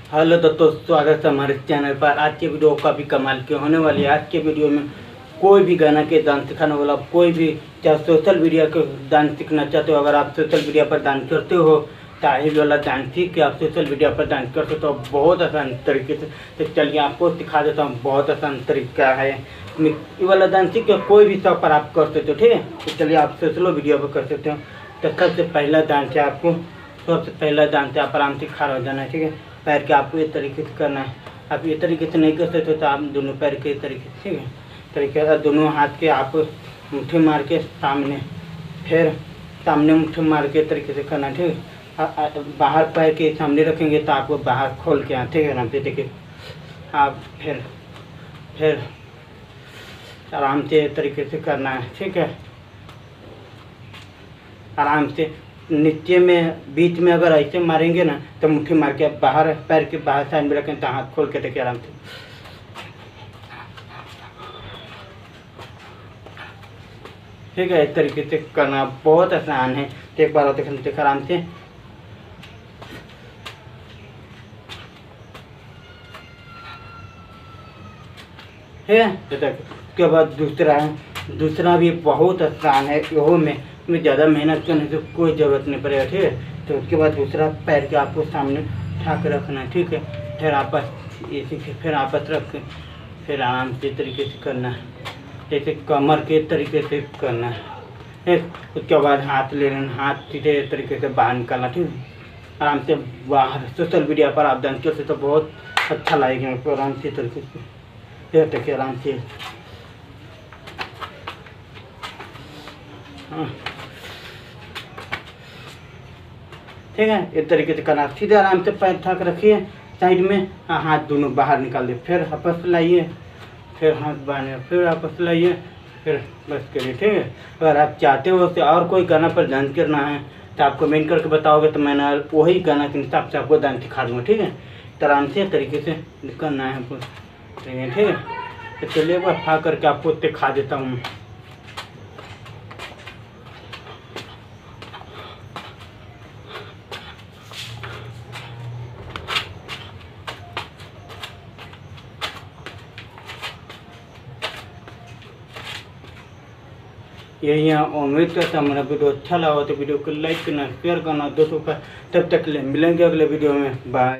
Hello दोस्तों, स्वागत है हमारे चैनल पर। आज के वीडियो काफ़ी कमाल की होने वाली है। आज के वीडियो में कोई भी गाना के डांस सिखाने वाला, कोई भी चाहे सोशल मीडिया के डांस सीखना चाहते हो, अगर आप सोशल मीडिया पर डांस करते हो ताहिल वाला डांस सीख के आप सोशल मीडिया पर डांस कर सकते हो बहुत आसान तरीके से। तो चलिए आपको सिखा देता हूँ, बहुत आसान तरीका है। ये वाला डांस सीख के कोई भी शौक पर आप कर सकते हो, ठीक है। तो चलिए आप सोशल वीडियो पर कर सकते हो। तो सबसे पहला डांस है आपको, सबसे पहला डांस है आप आराम से खड़ा हो जाना है, ठीक है। पैर के आपको इस तरीके से करना है। आप ये तरीके से नहीं कर सकते तो आप दोनों पैर के इस तरीके से, ठीक है, तरीके से दोनों हाथ के आप मुट्ठी मार के सामने, फिर सामने मुट्ठी मार के तरीके से करना है, ठीक है। बाहर पैर के सामने रखेंगे तो आपको बाहर खोल के, ठीक है, आराम से देखिए आप। फिर आराम से इस तरीके से करना है, ठीक है। आराम से नीचे में बीच में अगर ऐसे मारेंगे ना तो मुट्ठी मार के बाहर पैर के बाहर साइड में रखें तो हाथ खोल के देखिए आराम से, ठीक है। इस तरीके से करना बहुत आसान है। तो एक बार और देख आराम से। है उसके बाद दूसरा भी बहुत आसान है। यो में ज़्यादा मेहनत करने की कोई ज़रूरत नहीं पड़ेगा, ठीक है। तो उसके बाद दूसरा पैर के आपको सामने उठा के रखना है, ठीक है। फिर आपस फिर आपस रख के फिर आराम से तरीके से करना है, जैसे कमर के तरीके से करना है। उसके बाद हाथ ले लेना, हाथ सीधे तरीके से बाहर निकालना, ठीक है। आराम से बाहर सोशल मीडिया पर आप डांस करते तो बहुत अच्छा लगेगा आपको। आराम से तरीके से देखिए आराम से, ठीक है। इस तरीके से करना। सीधे आराम से पैर उठा कर रखिए साइड में, हाथ दोनों बाहर निकाल दिए, फिर वापस लाइए, फिर हाथ बाहर, फिर वापस लाइए, फिर बस करिए, ठीक है। अगर आप चाहते हो तो और कोई गाना पर डांस करना है तो आप कमेंट करके बताओगे तो मैंने वही गाना के हिसाब से आपको डांस सिखा दूँगा, ठीक है। तो आराम से तरीके से करना है आपको, ठीक है। तो चलिए एक बार खा करके आपको दिखा देता हूँ। यही उम्मीद करता हूँ मेरा वीडियो अच्छा लगा तो वीडियो को लाइक करना, शेयर करना दोस्तों का। तब तक ले मिलेंगे अगले वीडियो में, बाय।